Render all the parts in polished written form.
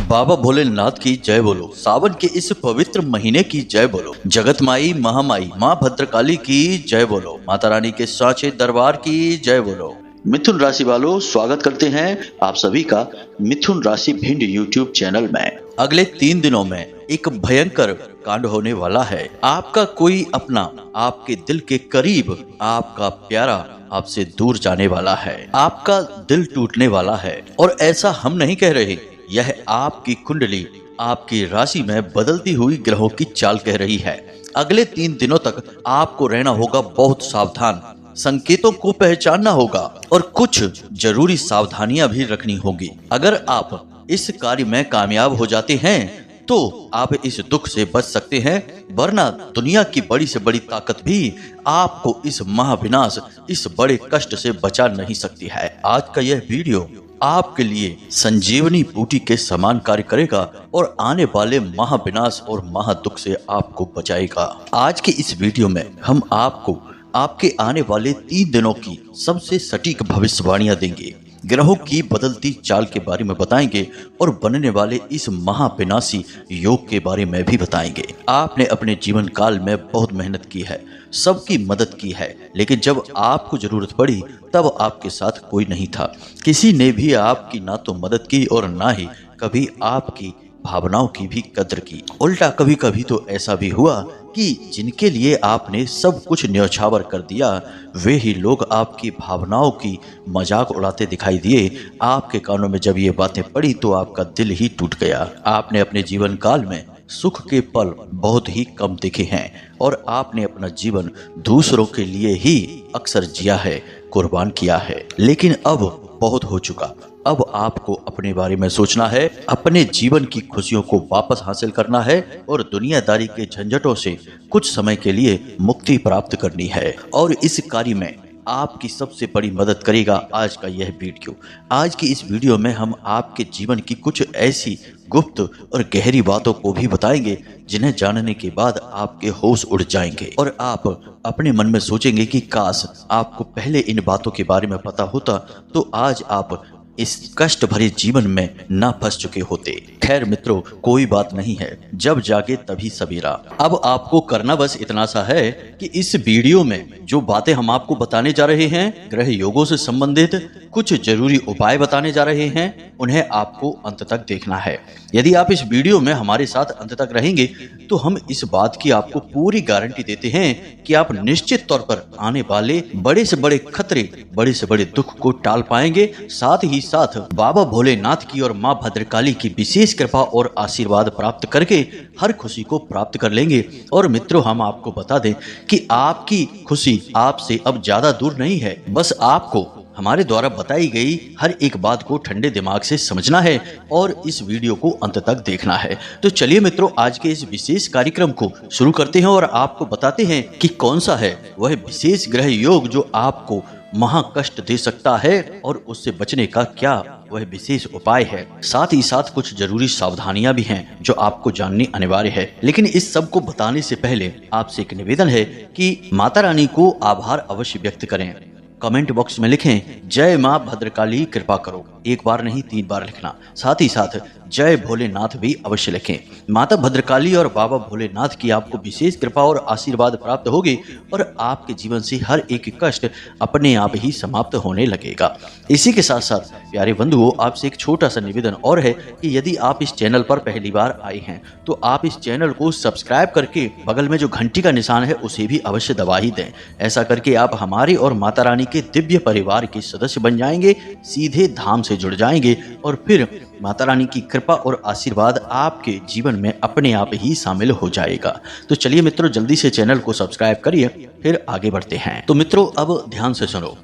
बाबा भोलेनाथ की जय बोलो। सावन के इस पवित्र महीने की जय बोलो। जगत माई महामाई माँ भद्रकाली की जय बोलो। माता रानी के साँचे दरबार की जय बोलो। मिथुन राशि वालों, स्वागत करते हैं आप सभी का मिथुन राशि भिंड यूट्यूब चैनल में। अगले 3 दिनों में एक भयंकर कांड होने वाला है। आपका कोई अपना आपके दिल के करीब, आपका प्यारा आपसे दूर जाने वाला है। आपका दिल टूटने वाला है। और ऐसा हम नहीं कह रहे, यह आपकी कुंडली, आपकी राशि में बदलती हुई ग्रहों की चाल कह रही है। अगले 3 दिनों तक आपको रहना होगा बहुत सावधान, संकेतों को पहचानना होगा और कुछ जरूरी सावधानियां भी रखनी होगी। अगर आप इस कार्य में कामयाब हो जाते हैं तो आप इस दुख से बच सकते हैं, वरना दुनिया की बड़ी से बड़ी ताकत भी आपको इस महाविनाश, इस बड़े कष्ट से बचा नहीं सकती है। आज का यह वीडियो आपके लिए संजीवनी बूटी के समान कार्य करेगा और आने वाले महाविनाश और महादुख से आपको बचाएगा। आज के इस वीडियो में हम आपको आपके आने वाले 3 दिनों की सबसे सटीक भविष्यवाणियां देंगे, ग्रहों की बदलती चाल के बारे में बताएंगे और बनने वाले इस महाविनाशी योग के बारे में भी बताएंगे। आपने अपने जीवन काल में बहुत मेहनत की है, सबकी मदद की है, लेकिन जब आपको जरूरत पड़ी तब आपके साथ कोई नहीं था। किसी ने भी आपकी ना तो मदद की और ना ही कभी आपकी भावनाओं की भी कद्र की। उल्टा कभी कभी तो ऐसा भी हुआ कि जिनके लिए आपने सब कुछ न्यौछावर कर दिया, वे ही लोग आपकी भावनाओं की मजाक उड़ाते दिखाई दिए। आपके कानों में जब ये बातें पड़ी तो आपका दिल ही टूट गया। आपने अपने जीवन काल में सुख के पल बहुत ही कम देखे हैं और आपने अपना जीवन दूसरों के लिए ही अक्सर जिया है, कुर्बान किया है। लेकिन अब बहुत हो चुका। अब आपको अपने बारे में सोचना है, अपने जीवन की खुशियों को वापस हासिल करना है और दुनियादारी के झंझटों से कुछ समय के लिए मुक्ति प्राप्त करनी है। और इस कार्य में आपकी सबसे बड़ी मदद करेगा आज का यह वीडियो। आज की इस वीडियो में हम आपके जीवन की कुछ ऐसी गुप्त और गहरी बातों को भी बताएंगे जिन्हें जानने के बाद आपके होश उड़ जाएंगे और आप अपने मन में सोचेंगे कि काश आपको पहले इन बातों के बारे में पता होता तो आज आप इस कष्ट भरे जीवन में ना फंस चुके होते। खैर मित्रों, कोई बात नहीं है, जब जागे तभी सवेरा। अब आपको करना बस इतना सा है कि इस वीडियो में जो बातें हम आपको बताने जा रहे हैं, ग्रह योगों से संबंधित कुछ जरूरी उपाय बताने जा रहे हैं, उन्हें आपको अंत तक देखना है। यदि आप इस वीडियो में हमारे साथ अंत तक रहेंगे तो हम इस बात की आपको पूरी गारंटी देते हैं कि आप निश्चित तौर पर आने वाले बड़े से बड़े खतरे, बड़े से बड़े दुख को टाल पाएंगे। साथ ही साथ बाबा भोलेनाथ की और माँ भद्रकाली की विशेष कृपा और आशीर्वाद प्राप्त करके हर खुशी को प्राप्त कर लेंगे। और मित्रों, हम आपको बता दें कि आपकी खुशी आपसे अब ज्यादा दूर नहीं है। बस आपको हमारे द्वारा बताई गई हर एक बात को ठंडे दिमाग से समझना है और इस वीडियो को अंत तक देखना है। तो चलिए मित्रों, आज के इस विशेष कार्यक्रम को शुरू करते हैं और आपको बताते हैं कि कौन सा है वह विशेष ग्रह योग जो आपको महाकष्ट दे सकता है और उससे बचने का क्या वह विशेष उपाय है। साथ ही साथ कुछ जरूरी सावधानियां भी हैं जो आपको जाननी अनिवार्य है। लेकिन इस सब को बताने से पहले आपसे एक निवेदन है कि माता रानी को आभार अवश्य व्यक्त करें। कमेंट बॉक्स में लिखें जय माँ भद्रकाली कृपा करो, एक बार नहीं 3 बार लिखना। साथ ही साथ जय भोलेनाथ भी अवश्य लिखें। माता भद्रकाली और बाबा भोलेनाथ की आपको विशेष कृपा और आशीर्वाद प्राप्त होगी और आपके जीवन से हर एक कष्ट अपने आप ही समाप्त होने लगेगा। इसी के साथ साथ प्यारे बंधुओं, आपसे एक छोटा सा निवेदन और है कि यदि आप इस चैनल पर पहली बार आए हैं तो आप इस चैनल को सब्सक्राइब करके बगल में जो घंटी का निशान है उसे भी अवश्य दबा ही दें। ऐसा करके आप हमारे और माता रानी के दिव्य परिवार के सदस्य बन जाएंगे, सीधे धाम से जुड़ जाएंगे और फिर माता रानी की कृपा और आशीर्वाद आपके जीवन में अपने आप ही शामिल हो जाएगा। तो चलिए मित्रों, जल्दी से चैनल को सब्सक्राइब करिए, फिर आगे बढ़ते हैं। तो मित्रों, अब ध्यान से सुनो,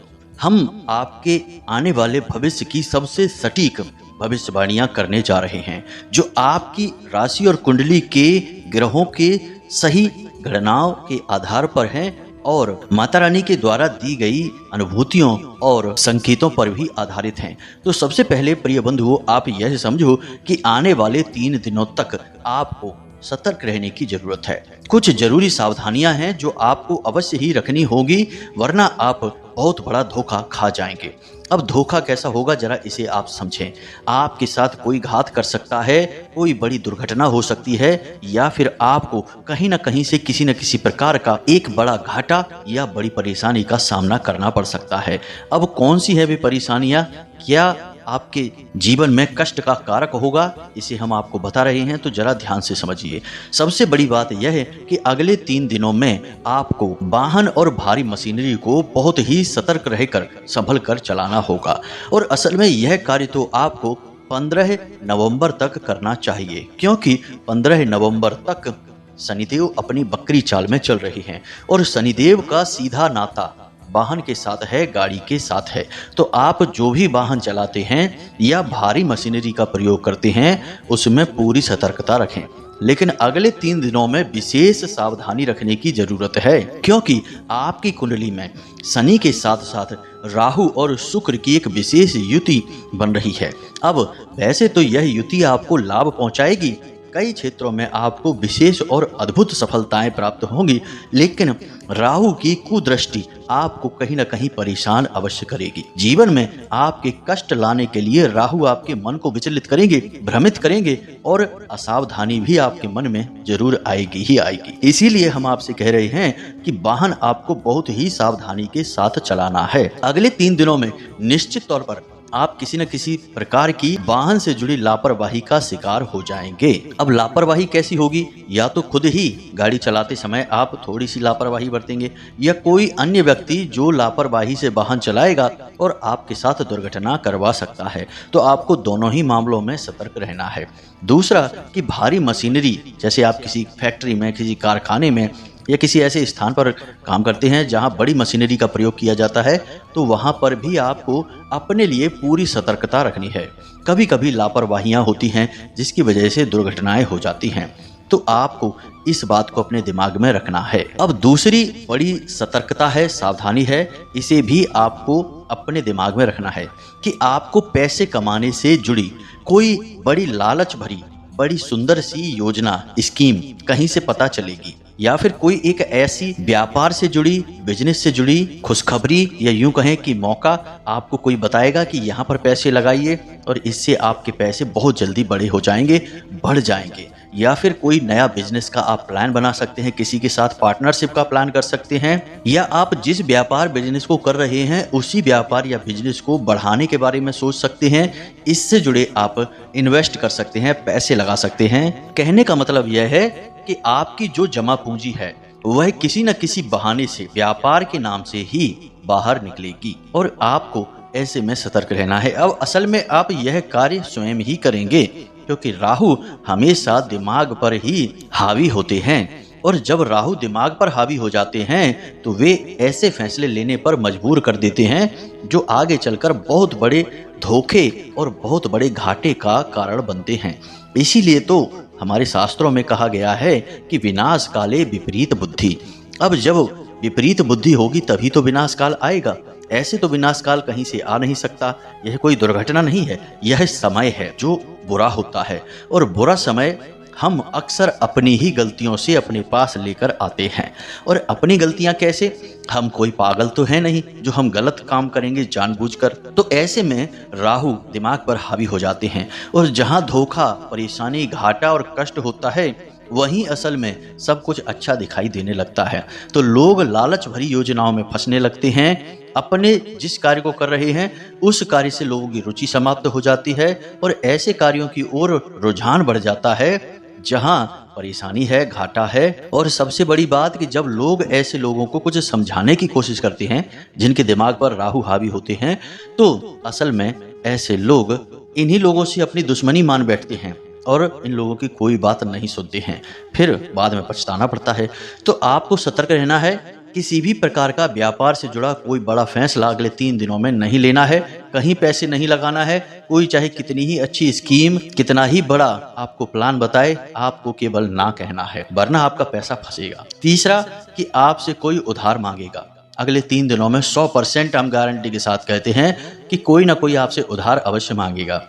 हम आपके आने वाले भविष्य की सबसे सटीक भविष्यवाणियां करने जा रहे हैं जो आपकी राशि और कुंडली के ग्रहों के सही गणनाओं के आधार पर हैं और माता रानी के द्वारा दी गई अनुभूतियों और संकेतों पर भी आधारित हैं। तो सबसे पहले प्रिय बंधुओं, आप यह समझो कि आने वाले 3 दिनों तक आपको सतर्क रहने की जरूरत है। कुछ जरूरी सावधानियां हैं जो आपको अवश्य ही रखनी होगी, वरना आप बहुत बड़ा धोखा खा जाएंगे। अब धोखा कैसा होगा जरा इसे आप समझें। आपके साथ कोई घात कर सकता है, कोई बड़ी दुर्घटना हो सकती है, या फिर आपको कहीं ना कहीं से किसी न किसी प्रकार का एक बड़ा घाटा या बड़ी परेशानी का सामना करना पड़ सकता है। अब कौन सी है वे परेशानियां, क्या आपके जीवन में कष्ट का कारक होगा, इसे हम आपको बता रहे हैं, तो जरा ध्यान से समझिए। सबसे बड़ी बात यह है कि अगले 3 दिनों में आपको वाहन और भारी मशीनरी को बहुत ही सतर्क रहकर संभल कर चलाना होगा। और असल में यह कार्य तो आपको 15 नवंबर तक करना चाहिए, क्योंकि 15 नवंबर तक शनिदेव अपनी बकरी चाल में चल रही हैं और शनिदेव का सीधा नाता वाहन के साथ है, गाड़ी के साथ है। तो आप जो भी वाहन चलाते हैं या भारी मशीनरी का प्रयोग करते हैं उसमें पूरी सतर्कता रखें। लेकिन अगले 3 दिनों में विशेष सावधानी रखने की जरूरत है, क्योंकि आपकी कुंडली में शनि के साथ साथ राहु और शुक्र की एक विशेष युति बन रही है। अब वैसे तो यह युति आपको लाभ पहुंचाएगी, कई क्षेत्रों में आपको विशेष और अद्भुत सफलताएं प्राप्त होंगी, लेकिन राहु की कुदृष्टि आपको कहीं ना कहीं परेशान अवश्य करेगी। जीवन में आपके कष्ट लाने के लिए राहु आपके मन को विचलित करेंगे, भ्रमित करेंगे, और असावधानी भी आपके मन में जरूर आएगी ही आएगी। इसीलिए हम आपसे कह रहे हैं कि वाहन आपको बहुत ही सावधानी के साथ चलाना है। अगले 3 दिनों में निश्चित तौर पर आप किसी न किसी प्रकार की वाहन से जुड़ी लापरवाही का शिकार हो जाएंगे। अब लापरवाही कैसी होगी? या तो खुद ही गाड़ी चलाते समय आप थोड़ी सी लापरवाही बरतेंगे, या कोई अन्य व्यक्ति जो लापरवाही से वाहन चलाएगा और आपके साथ दुर्घटना करवा सकता है। तो आपको दोनों ही मामलों में सतर्क रहना है। दूसरा कि भारी मशीनरी, जैसे आप किसी फैक्ट्री में, किसी कारखाने में या किसी ऐसे स्थान पर काम करते हैं जहां बड़ी मशीनरी का प्रयोग किया जाता है, तो वहां पर भी आपको अपने लिए पूरी सतर्कता रखनी है। कभी कभी लापरवाहियां होती हैं जिसकी वजह से दुर्घटनाएं हो जाती हैं, तो आपको इस बात को अपने दिमाग में रखना है। अब दूसरी बड़ी सतर्कता है, सावधानी है, इसे भी आपको अपने दिमाग में रखना है कि आपको पैसे कमाने से जुड़ी कोई बड़ी लालच भरी बड़ी सुंदर सी योजना, स्कीम कहीं से पता चलेगी, या फिर कोई एक ऐसी व्यापार से जुड़ी, बिजनेस से जुड़ी खुशखबरी, या यूं कहें कि मौका आपको कोई बताएगा कि यहाँ पर पैसे लगाइए और इससे आपके पैसे बहुत जल्दी बड़े हो जाएंगे, बढ़ जाएंगे। या फिर कोई नया बिजनेस का आप प्लान बना सकते हैं, किसी के साथ पार्टनरशिप का प्लान कर सकते हैं, या आप जिस व्यापार बिजनेस को कर रहे हैं उसी व्यापार या बिजनेस को बढ़ाने के बारे में सोच सकते हैं। इससे जुड़े आप इन्वेस्ट कर सकते हैं, पैसे लगा सकते हैं। कहने का मतलब यह है कि आपकी जो जमा पूंजी है वह किसी न किसी बहाने से व्यापार के नाम से ही बाहर निकलेगी, और आपको ऐसे में सतर्क रहना है। अब असल में आप यह कार्य स्वयं ही करेंगे, क्योंकि राहु हमेशा दिमाग पर ही हावी होते हैं, और जब राहु दिमाग पर हावी हो जाते हैं तो वे ऐसे फैसले लेने पर मजबूर कर देते हैं जो आगे चलकर बहुत बड़े धोखे और बहुत बड़े घाटे का कारण बनते हैं। इसीलिए तो हमारे शास्त्रों में कहा गया है कि विनाश काले विपरीत बुद्धि। अब जब विपरीत बुद्धि होगी तभी तो विनाश काल आएगा। ऐसे तो विनाश काल कहीं से आ नहीं सकता। यह कोई दुर्घटना नहीं है, यह समय है जो बुरा होता है, और बुरा समय हम अक्सर अपनी ही गलतियों से अपने पास लेकर आते हैं। और अपनी गलतियां कैसे? हम कोई पागल तो है नहीं जो हम गलत काम करेंगे जानबूझकर। तो ऐसे में राहु दिमाग पर हावी हो जाते हैं, और जहां धोखा, परेशानी, घाटा और कष्ट होता है वहीं असल में सब कुछ अच्छा दिखाई देने लगता है। तो लोग लालच भरी योजनाओं में फंसने लगते हैं। अपने जिस कार्य को कर रहे हैं उस कार्य से लोगों की रुचि समाप्त हो जाती है, और ऐसे कार्यों की ओर रुझान बढ़ जाता है जहां परेशानी है, घाटा है। और सबसे बड़ी बात कि जब लोग ऐसे लोगों को कुछ समझाने की कोशिश करते हैं जिनके दिमाग पर राहु हावी होते हैं, तो असल में ऐसे लोग इन्हीं लोगों से अपनी दुश्मनी मान बैठते हैं और इन लोगों की कोई बात नहीं सुनते हैं, फिर बाद में पछताना पड़ता है। तो आपको सतर्क रहना है। किसी भी प्रकार का व्यापार से जुड़ा कोई बड़ा फैसला अगले 3 दिनों में नहीं लेना है, कहीं पैसे नहीं लगाना है। कोई चाहे कितनी ही अच्छी स्कीम, कितना ही बड़ा आपको प्लान बताए, आपको केवल ना कहना है, वरना आपका पैसा फंसेगा। तीसरा कि आपसे कोई उधार मांगेगा। अगले 3 दिनों में 100% हम गारंटी के साथ कहते हैं कि कोई ना कोई आपसे उधार अवश्य मांगेगा।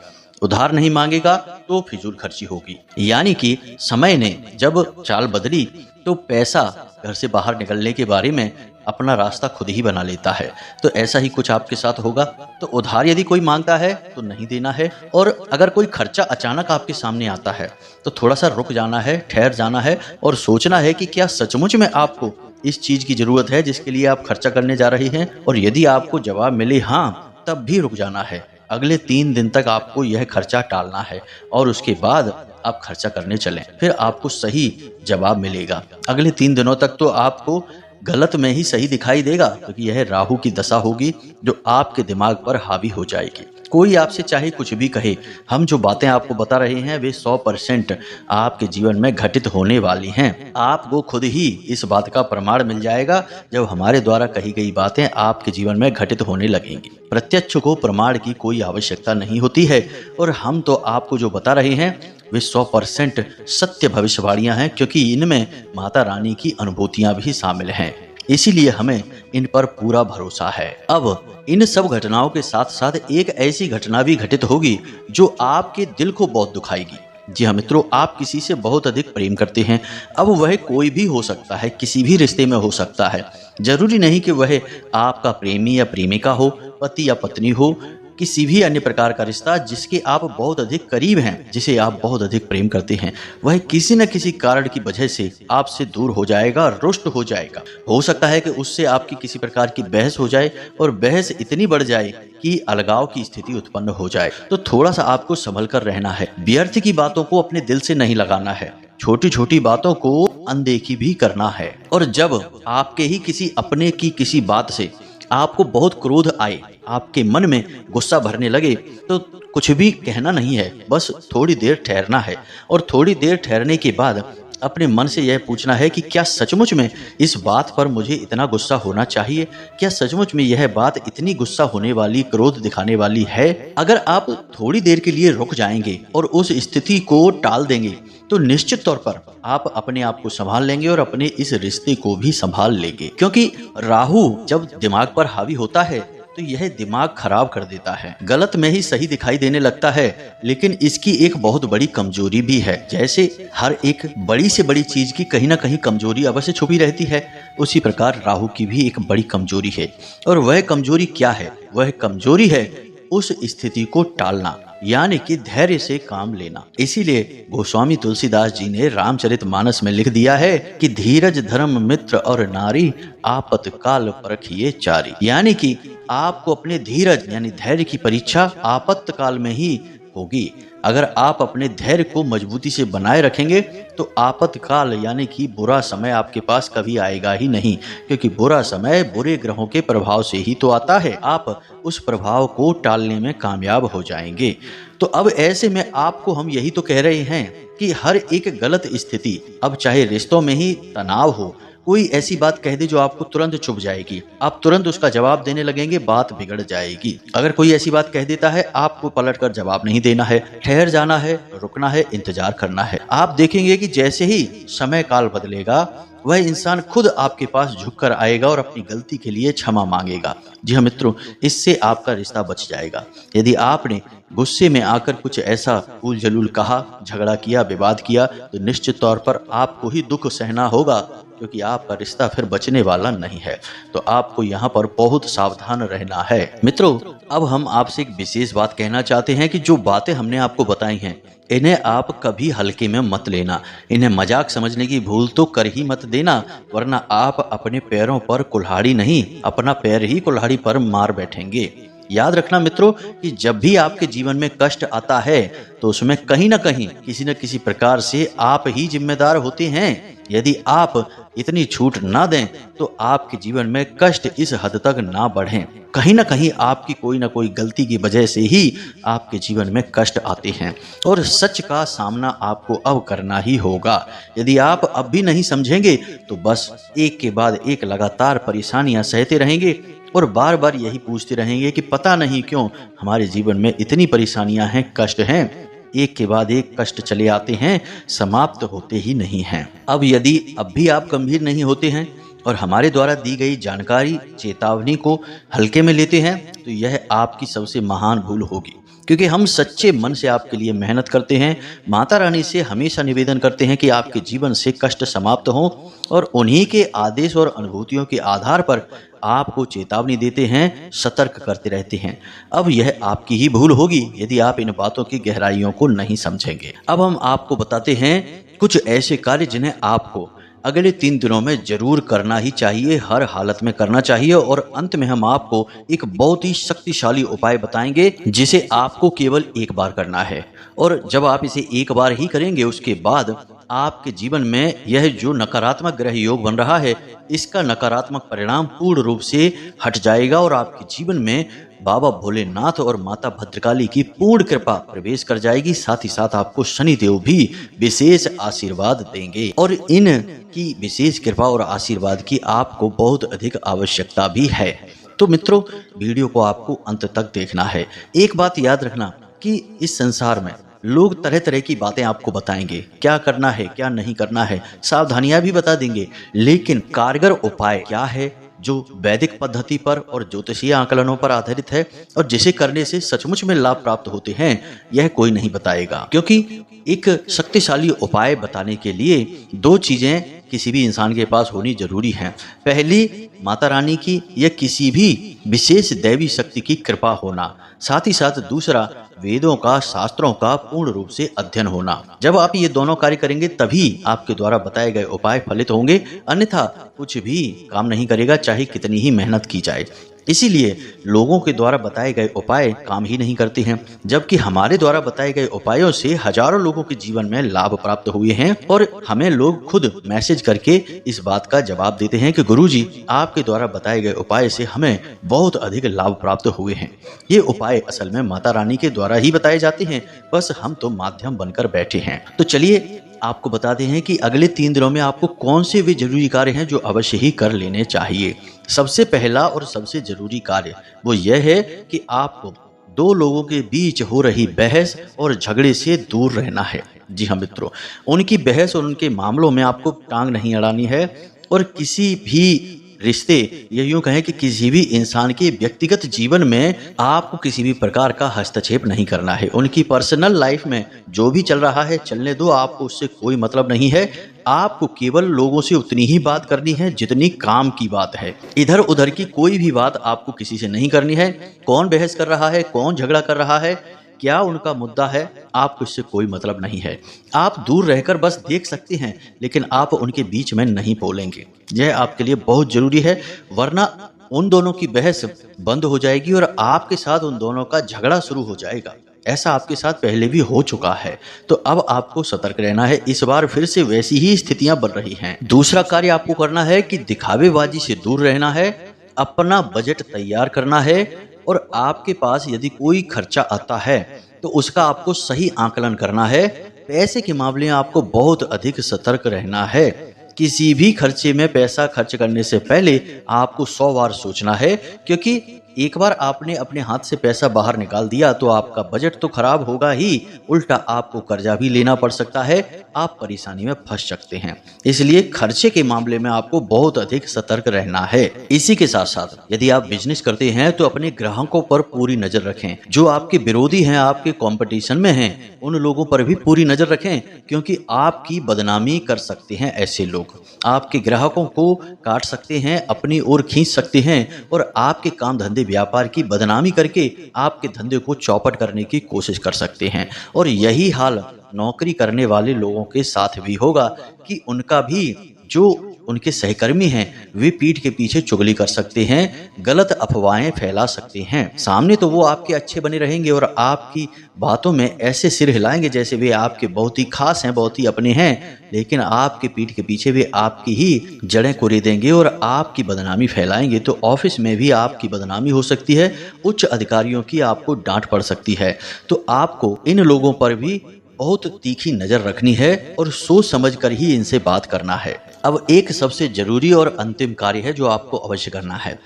उधार नहीं मांगेगा तो फिजूल खर्ची होगी। यानी कि समय ने जब चाल बदली तो पैसा घर से बाहर निकलने के बारे में अपना रास्ता खुद ही बना लेता है। तो ऐसा ही कुछ आपके साथ होगा। तो उधार यदि कोई मांगता है तो नहीं देना है, और अगर कोई खर्चा अचानक आपके सामने आता है तो थोड़ा सा रुक जाना है, ठहर जाना है और सोचना है कि क्या सचमुच में आपको इस चीज की जरूरत है जिसके लिए आप खर्चा करने जा रहे हैं। और यदि आपको जवाब मिले हाँ, तब भी रुक जाना है। अगले 3 दिन तक आपको यह खर्चा टालना है और उसके बाद आप खर्चा करने चलें, फिर आपको सही जवाब मिलेगा। अगले 3 दिनों तक तो आपको गलत में ही सही दिखाई देगा, क्योंकि यह राहु की दशा होगी जो आपके दिमाग पर हावी हो जाएगी। कोई आपसे चाहे कुछ भी कहे, हम जो बातें आपको बता रहे हैं वे 100% आपके जीवन में घटित होने वाली हैं। आपको खुद ही इस बात का प्रमाण मिल जाएगा जब हमारे द्वारा कही गई बातें आपके जीवन में घटित होने लगेंगी। प्रत्यक्ष को प्रमाण की कोई आवश्यकता नहीं होती है, और हम तो आपको जो बता रहे हैं वे 100% सत्य भविष्यवाणियां हैं, क्योंकि इनमें माता रानी की अनुभूतियां भी शामिल हैं। इसीलिए हमें इन पर पूरा भरोसा है। अब इन सब घटनाओं के साथ साथ एक ऐसी घटना भी घटित होगी जो आपके दिल को बहुत दुखाएगी। जी हाँ मित्रों, आप किसी से बहुत अधिक प्रेम करते हैं। अब वह कोई भी हो सकता है, किसी भी रिश्ते में हो सकता है। जरूरी नहीं कि वह आपका प्रेमी या प्रेमिका हो, पति या पत्नी हो, किसी भी अन्य प्रकार का रिश्ता जिसके आप बहुत अधिक करीब हैं, जिसे आप बहुत अधिक प्रेम करते हैं, वह किसी न किसी कारण की वजह से आपसे दूर हो जाएगा, रुष्ट हो जाएगा। हो सकता है कि उससे आपकी किसी प्रकार की बहस हो जाए और बहस इतनी बढ़ जाए कि अलगाव की स्थिति उत्पन्न हो जाए। तो थोड़ा सा आपको संभल कर रहना है। व्यर्थ की बातों को अपने दिल से नहीं लगाना है। छोटी छोटी बातों को अनदेखी भी करना है। और जब आपके ही किसी अपने की किसी बात से आपको बहुत क्रोध आए, आपके मन में गुस्सा भरने लगे, तो कुछ भी कहना नहीं है, बस थोड़ी देर ठहरना है। और थोड़ी देर ठहरने के बाद अपने मन से यह पूछना है कि क्या सचमुच में इस बात पर मुझे इतना गुस्सा होना चाहिए? क्या सचमुच में यह बात इतनी गुस्सा होने वाली, क्रोध दिखाने वाली है? अगर आप थोड़ी देर के लिए रुक जाएंगे और उस स्थिति को टाल देंगे तो निश्चित तौर पर आप अपने आप को संभाल लेंगे और अपने इस रिश्ते को भी संभाल लेंगे। क्योंकि राहु जब दिमाग पर हावी होता है तो यह दिमाग खराब कर देता है। गलत में ही सही दिखाई देने लगता है, लेकिन इसकी एक बहुत बड़ी कमजोरी भी है। जैसे हर एक बड़ी से बड़ी चीज की कहीं ना कहीं कमजोरी अवश्य छुपी रहती है, उसी प्रकार राहु की भी एक बड़ी कमजोरी है। और वह कमजोरी क्या है? वह कमजोरी है उस स्थिति को टालना, यानी कि धैर्य से काम लेना। इसीलिए गोस्वामी तुलसीदास जी ने रामचरितमानस में लिख दिया है कि धीरज धर्म मित्र और नारी आपत्काल परखिए चारी। यानी कि आपको अपने धीरज यानी धैर्य की परीक्षा आपातकाल में ही होगी। अगर आप अपने धैर्य को मजबूती से बनाए रखेंगे तो आपातकाल यानी कि बुरा समय आपके पास कभी आएगा ही नहीं, क्योंकि बुरा समय बुरे ग्रहों के प्रभाव से ही तो आता है। आप उस प्रभाव को टालने में कामयाब हो जाएंगे। तो अब ऐसे में आपको हम यही तो कह रहे हैं कि हर एक गलत स्थिति, अब चाहे रिश्तों में ही तनाव हो, कोई ऐसी बात कह दे जो आपको तुरंत चुभ जाएगी, आप तुरंत उसका जवाब देने लगेंगे, बात बिगड़ जाएगी। अगर कोई ऐसी बात कह देता है, आपको पलटकर जवाब नहीं देना है, ठहर जाना है, रुकना है, इंतजार करना है। आप देखेंगे कि जैसे ही समय काल बदलेगा वह इंसान खुद आपके पास झुककर आएगा और अपनी गलती के लिए क्षमा मांगेगा। जी हाँ मित्रों, इससे आपका रिश्ता बच जाएगा। यदि आपने गुस्से में आकर कुछ ऐसा उल जलूल कहा, झगड़ा किया, विवाद किया, तो निश्चित तौर पर आपको ही दुख सहना होगा, क्योंकि आपका रिश्ता फिर बचने वाला नहीं है। तो आपको यहाँ पर बहुत सावधान रहना है। मित्रों, अब हम आपसे एक विशेष बात कहना चाहते हैं कि जो बातें हमने आपको बताई हैं, इन्हें आप कभी हल्के में मत लेना। इन्हें मजाक समझने की भूल तो कर ही मत देना, वरना आप अपने पैरों पर कुल्हाड़ी नहीं, अपना पैर ही कुल्हाड़ी पर मार बैठेंगे। याद रखना मित्रों कि जब भी आपके जीवन में कष्ट आता है तो उसमें कहीं ना कहीं किसी न किसी प्रकार से आप ही जिम्मेदार होते हैं। यदि आप इतनी छूट ना दें तो आपके जीवन में कष्ट इस हद तक ना बढ़ें। कहीं ना कहीं आपकी कोई ना कोई गलती की वजह से ही आपके जीवन में कष्ट आते हैं, और सच का सामना आपको अब करना ही होगा। यदि आप अब भी नहीं समझेंगे तो बस एक के बाद एक लगातार परेशानियां सहते रहेंगे और बार बार यही पूछते रहेंगे कि पता नहीं क्यों हमारे जीवन में इतनी परेशानियां हैं, कष्ट हैं। एक के बाद एक कष्ट चले आते हैं, समाप्त होते ही नहीं हैं। अब यदि अब भी आप गंभीर नहीं होते हैं और हमारे द्वारा दी गई जानकारी, चेतावनी को हल्के में लेते हैं, तो यह आपकी सबसे महान भूल होगी। क्योंकि हम सच्चे मन से आपके लिए मेहनत करते हैं। माता रानी से हमेशा निवेदन करते हैं कि आपके जीवन से कष्ट समाप्त हों और उन्हीं के आदेश और अनुभूतियों के आधार पर आपको चेतावनी देते हैं, सतर्क करते रहते हैं। अब यह आपकी ही भूल होगी यदि आप इन बातों की गहराइयों को नहीं समझेंगे। अब हम आपको बताते हैं कुछ ऐसे कार्य जिन्हें आपको अगले 3 दिनों में जरूर करना ही चाहिए, हर हालत में करना चाहिए। और अंत में हम आपको एक बहुत ही शक्तिशाली उपाय बताएंगे जिसे आपको केवल एक बार करना है। और जब आप इसे एक बार ही करेंगे उसके बाद आपके जीवन में यह जो नकारात्मक ग्रह योग बन रहा है इसका नकारात्मक परिणाम पूर्ण रूप से हट जाएगा और आपके जीवन में बाबा भोलेनाथ और माता भद्रकाली की पूर्ण कृपा प्रवेश कर जाएगी। साथ ही साथ आपको शनिदेव भी विशेष आशीर्वाद देंगे और इन की विशेष कृपा और आशीर्वाद की आपको बहुत अधिक आवश्यकता भी है। तो मित्रों, वीडियो को आपको अंत तक देखना है। एक बात याद रखना कि इस संसार में लोग तरह तरह की बातें आपको बताएंगे, क्या करना है क्या नहीं करना है, सावधानियां भी बता देंगे, लेकिन कारगर उपाय क्या है जो वैदिक पद्धति पर और ज्योतिषीय आकलनों पर आधारित है और जिसे करने से सचमुच में लाभ प्राप्त होते हैं, यह कोई नहीं बताएगा। क्योंकि एक शक्तिशाली उपाय बताने के लिए 2 चीजें किसी भी इंसान के पास होनी जरूरी है। पहली, माता रानी की या किसी भी विशेष दैवी शक्ति की कृपा होना। साथ ही साथ दूसरा, वेदों का, शास्त्रों का पूर्ण रूप से अध्ययन होना। जब आप ये दोनों कार्य करेंगे तभी आपके द्वारा बताए गए उपाय फलित होंगे, अन्यथा कुछ भी काम नहीं करेगा, चाहे कितनी ही मेहनत की जाए। इसीलिए लोगों के द्वारा बताए गए उपाय काम ही नहीं करते हैं, जबकि हमारे द्वारा बताए गए उपायों से हजारों लोगों के जीवन में लाभ प्राप्त हुए हैं। और हमें लोग खुद मैसेज करके इस बात का जवाब देते हैं कि गुरुजी, आपके द्वारा बताए गए उपाय से हमें बहुत अधिक लाभ प्राप्त हुए हैं। ये उपाय असल में माता रानी के द्वारा ही बताए जाते हैं, बस हम तो माध्यम बनकर बैठे हैं। तो चलिए आपको बताते हैं कि अगले 3 दिनों में आपको कौन से वे जरूरी कार्य हैं जो अवश्य ही कर लेने चाहिए। सबसे पहला और सबसे जरूरी कार्य वो यह है कि आपको 2 लोगों के बीच हो रही बहस और झगड़े से दूर रहना है। जी हाँ मित्रों, उनकी बहस और उनके मामलों में आपको टांग नहीं अड़ानी है और किसी भी रिश्ते, ये यूं कहें कि किसी भी इंसान के व्यक्तिगत जीवन में आपको किसी भी प्रकार का हस्तक्षेप नहीं करना है। उनकी पर्सनल लाइफ में जो भी चल रहा है चलने दो, आपको उससे कोई मतलब नहीं है। आपको केवल लोगों से उतनी ही बात करनी है जितनी काम की बात है। इधर उधर की कोई भी बात आपको किसी से नहीं करनी है। कौन बहस कर रहा है, कौन झगड़ा कर रहा है, क्या उनका मुद्दा है, आपको इससे कोई मतलब नहीं है। आप दूर रहकर बस देख सकते हैं, लेकिन आप उनके बीच में नहीं बोलेंगे। यह आपके लिए बहुत जरूरी है, वरना उन दोनों की बहस बंद हो जाएगी और आपके साथ उन दोनों का झगड़ा शुरू हो जाएगा। ऐसा आपके साथ पहले भी हो चुका है। तो अब आपको सतर्क रहना है, इस बार फिर से वैसी ही स्थितियां बन रही हैं। दूसरा कार्य आपको करना है कि दिखावेबाजी से दूर रहना है, अपना बजट तैयार करना है और आपके पास यदि कोई खर्चा आता है तो उसका आपको सही आकलन करना है। पैसे के मामले में आपको बहुत अधिक सतर्क रहना है। किसी भी खर्चे में पैसा खर्च करने से पहले आपको 100 बार सोचना है, क्योंकि एक बार आपने अपने हाथ से पैसा बाहर निकाल दिया तो आपका बजट तो खराब होगा ही, उल्टा आपको कर्जा भी लेना पड़ सकता है, आप परेशानी में फंस सकते हैं। इसलिए खर्चे के मामले में आपको बहुत अधिक सतर्क रहना है। इसी के साथ साथ यदि आप बिजनेस करते हैं तो अपने ग्राहकों पर पूरी नजर रखें। जो आपके विरोधी हैं, आपके कंपटीशन में हैं, उन लोगों पर भी पूरी नजर रखें, क्योंकि आपकी बदनामी कर सकते हैं ऐसे लोग। आपके ग्राहकों को काट सकते हैं, अपनी ओर खींच सकते हैं और आपके काम धंधे व्यापार की बदनामी करके आपके धंधे को चौपट करने की कोशिश कर सकते हैं। और यही हाल नौकरी करने वाले लोगों के साथ भी होगा कि उनका भी जो उनके सहकर्मी हैं वे पीठ के पीछे चुगली कर सकते हैं, गलत अफवाहें फैला सकते हैं। सामने तो वो आपके अच्छे बने रहेंगे और आपकी बातों में ऐसे सिर हिलाएंगे जैसे वे आपके बहुत ही खास हैं, बहुत ही अपने हैं, लेकिन आपके पीठ के पीछे वे आपकी ही जड़ें कुरेदेंगे और आपकी बदनामी फैलाएंगे। तो ऑफिस में भी आपकी बदनामी हो सकती है, उच्च अधिकारियों की आपको डांट पड़ सकती है। तो आपको इन लोगों पर भी बहुत तीखी नजर रखनी है और सोच समझ कर ही इनसे बात करना है। अब एक सबसे जरूरी और अंतिम कार्य है जो आपको अवश्य करना है।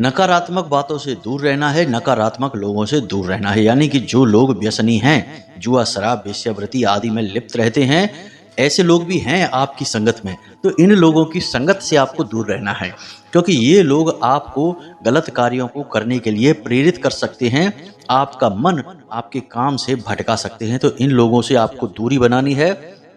नकारात्मक बातों से दूर रहना है, नकारात्मक लोगों से दूर रहना है। यानी कि जो लोग व्यसनी हैं, जुआ, शराब, वेश्यावृत्ति आदि में लिप्त रहते हैं, ऐसे लोग भी हैं आपकी संगत में, तो इन लोगों की संगत से आपको दूर रहना है, क्योंकि ये लोग आपको गलत कार्यों को करने के लिए प्रेरित कर सकते हैं, आपका मन आपके काम से भटका सकते हैं। तो इन लोगों से आपको दूरी बनानी है।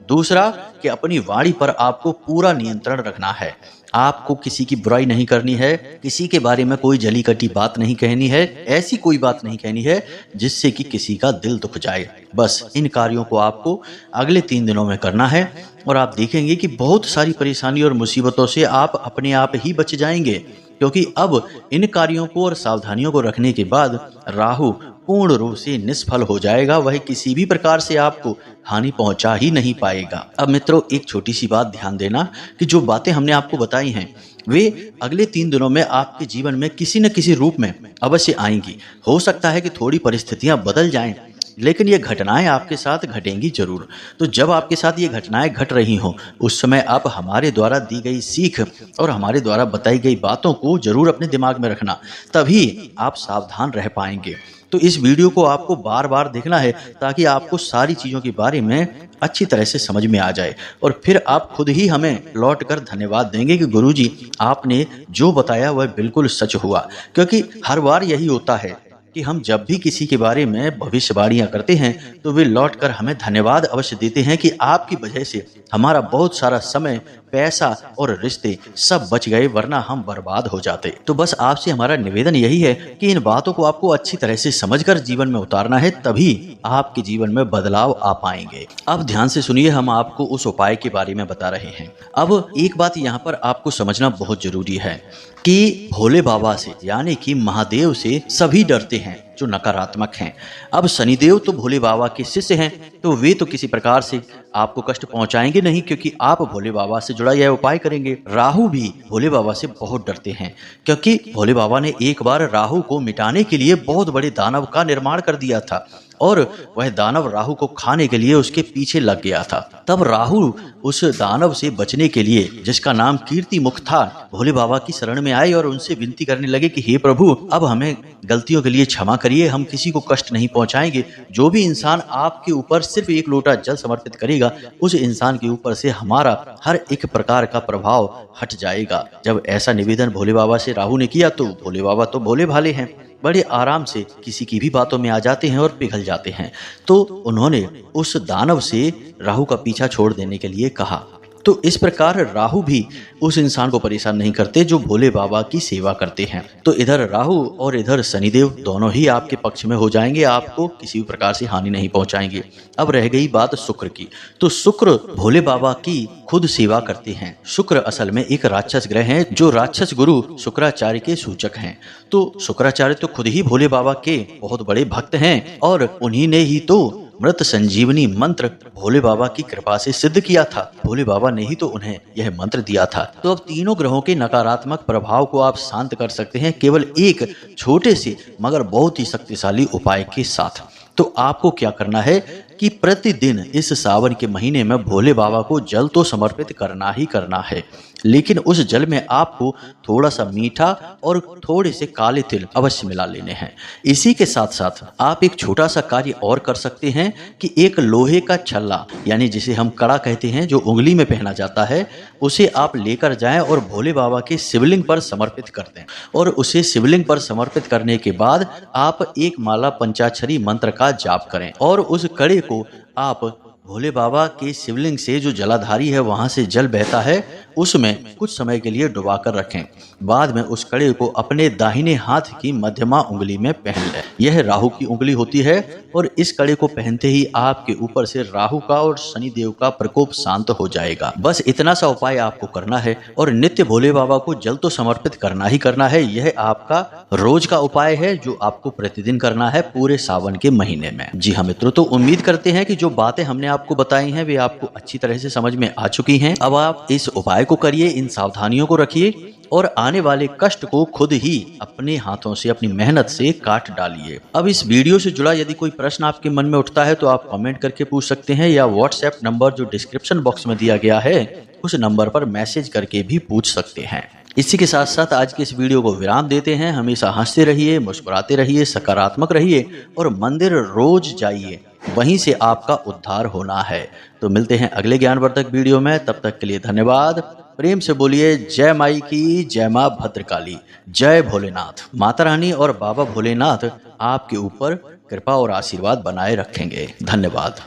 दूसरा कि अपनी वाणी पर आपको पूरा नियंत्रण रखना है। आपको किसी की बुराई नहीं करनी है, किसी के बारे में कोई जली कटी बात नहीं कहनी है, ऐसी कोई बात नहीं कहनी है जिससे कि किसी का दिल दुख जाए। बस इन कार्यों को आपको अगले 3 दिनों में करना है और आप देखेंगे कि बहुत सारी परेशानी और मुसीबतों से आप अपने आप ही बच जाएंगे, क्योंकि अब इन कार्यों को और सावधानियों को रखने के बाद राहु पूर्ण रूप से निष्फल हो जाएगा। वह किसी भी प्रकार से आपको हानि पहुंचा ही नहीं पाएगा। अब मित्रों, एक छोटी सी बात ध्यान देना कि जो बातें हमने आपको बताई हैं वे अगले 3 दिनों में आपके जीवन में किसी न किसी रूप में अवश्य आएंगी। हो सकता है कि थोड़ी परिस्थितियां बदल जाएं, लेकिन ये घटनाएं आपके साथ घटेंगी जरूर। तो जब आपके साथ ये घटनाएं घट रही हों, उस समय आप हमारे द्वारा दी गई सीख और हमारे द्वारा बताई गई बातों को जरूर अपने दिमाग में रखना, तभी आप सावधान रह पाएंगे। तो इस वीडियो को आपको बार बार देखना है ताकि आपको सारी चीज़ों के बारे में अच्छी तरह से समझ में आ जाए, और फिर आप खुद ही हमें लौट कर धन्यवाद देंगे कि गुरुजी आपने जो बताया वह बिल्कुल सच हुआ। क्योंकि हर बार यही होता है कि हम जब भी किसी के बारे में भविष्यवाणियां करते हैं तो वे लौटकर हमें धन्यवाद अवश्य देते हैं कि आपकी वजह से हमारा बहुत सारा समय, पैसा और रिश्ते सब बच गए, वरना हम बर्बाद हो जाते। तो बस आपसे हमारा निवेदन यही है कि इन बातों को आपको अच्छी तरह से समझकर जीवन में उतारना है, तभी आपके जीवन में बदलाव आ पाएंगे। अब ध्यान से सुनिए, हम आपको उस उपाय के बारे में बता रहे हैं। अब एक बात यहाँ पर आपको समझना बहुत जरूरी है कि भोले बाबा से यानी कि महादेव से सभी डरते हैं जो नकारात्मक हैं। अब शनिदेव तो भोले बाबा के शिष्य हैं, तो वे तो किसी प्रकार से आपको कष्ट पहुंचाएंगे नहीं, क्योंकि आप भोले बाबा से जुड़ा यह उपाय करेंगे। राहु भी भोले बाबा से बहुत डरते हैं, क्योंकि भोले बाबा ने एक बार राहु को मिटाने के लिए बहुत बड़े दानव का निर्माण कर दिया था, और वह दानव राहु को खाने के लिए उसके पीछे लग गया था। तब राहु उस दानव से बचने के लिए, जिसका नाम कीर्ति मुख था, भोले बाबा की शरण में आए और उनसे विनती करने लगे कि हे प्रभु, अब हमें गलतियों के लिए क्षमा करिए, हम किसी को कष्ट नहीं पहुंचाएंगे। जो भी इंसान आपके ऊपर सिर्फ एक लोटा जल समर्पित करेगा, उस इंसान के ऊपर से हमारा हर एक प्रकार का प्रभाव हट जाएगा। जब ऐसा निवेदन भोले बाबा से राहु ने किया, तो भोले बाबा तो भोले भाले हैं, बड़े आराम से किसी की भी बातों में आ जाते हैं और पिघल जाते हैं। तो उन्होंने उस दानव से राहु का पीछा छोड़ देने के लिए कहा। तो इस प्रकार राहु भी उस इंसान को परेशान नहीं करते जो भोले बाबा की सेवा करते हैं। तो इधर राहु और इधर शनिदेव दोनों ही आपके पक्ष में हो जाएंगे, आपको किसी भी प्रकार से हानि नहीं पहुंचाएंगे। अब रह गई बात शुक्र की। तो शुक्र भोले बाबा की खुद सेवा करते हैं। शुक्र असल में एक राक्षस ग्रह है, जो राक्षस गुरु शुक्राचार्य के सूचक हैं। तो शुक्राचार्य तो खुद ही भोले बाबा के बहुत बड़े भक्त हैं, और उन्हीं ने ही तो मृत संजीवनी मंत्र भोले बाबा की कृपा से सिद्ध किया था। भोले बाबा ने ही तो उन्हें यह मंत्र दिया था। तो अब तीनों ग्रहों के नकारात्मक प्रभाव को आप शांत कर सकते हैं केवल एक छोटे से मगर बहुत ही शक्तिशाली उपाय के साथ। तो आपको क्या करना है कि प्रतिदिन इस सावन के महीने में भोले बाबा को जल तो समर्पित करना ही करना है, लेकिन उस जल में आपको थोड़ा सा मीठा और थोड़े से काले तिल अवश्य मिला लेने हैं। इसी के साथ साथ आप एक छोटा सा कार्य और कर सकते हैं कि एक लोहे का छल्ला, यानी जिसे हम कड़ा कहते हैं, जो उंगली में पहना जाता है, उसे आप लेकर जाएं और भोले बाबा के शिवलिंग पर समर्पित कर दें। और उसे शिवलिंग पर समर्पित करने के बाद आप एक माला पंचाक्षरी मंत्र का जाप करें, और उस कड़े को आप भोले बाबा के शिवलिंग से जो जलाधारी है वहां से जल बहता है उसमें कुछ समय के लिए डुबा कर रखें। बाद में उस कड़े को अपने दाहिने हाथ की मध्यमा उंगली में पहन लें। यह राहु की उंगली होती है, और इस कड़े को पहनते ही आपके ऊपर से राहु का और शनिदेव का प्रकोप शांत हो जाएगा। बस इतना सा उपाय आपको करना है, और नित्य भोले बाबा को जल तो समर्पित करना ही करना है। यह आपका रोज का उपाय है जो आपको प्रतिदिन करना है पूरे सावन के महीने में। जी हाँ मित्रों, तो उम्मीद करते हैं कि जो बातें हमने आपको बताई हैं वे आपको अच्छी तरह से समझ में आ चुकी हैं। अब आप इस उपाय को करिए, इन सावधानियों को रखिए, और आने वाले कष्ट को खुद ही अपने हाथों से, अपनी मेहनत से काट डालिए। अब इस वीडियो से जुड़ा यदि कोई प्रश्न आपके मन में उठता है तो आप कमेंट करके पूछ सकते हैं, या व्हाट्सएप नंबर जो डिस्क्रिप्शन बॉक्स में दिया गया है उस नंबर पर मैसेज करके भी पूछ सकते हैं। इसी के साथ साथ आज के इस वीडियो को विराम देते हैं। हमेशा हंसते रहिए, मुस्कुराते रहिए, सकारात्मक रहिए, और मंदिर रोज जाइए। वहीं से आपका उद्धार होना है। तो मिलते हैं अगले ज्ञानवर्धक वीडियो में, तब तक के लिए धन्यवाद। प्रेम से बोलिए जय माई की, जय माँ भद्रकाली, जय भोलेनाथ। माता रानी और बाबा भोलेनाथ आपके ऊपर कृपा और आशीर्वाद बनाए रखेंगे। धन्यवाद।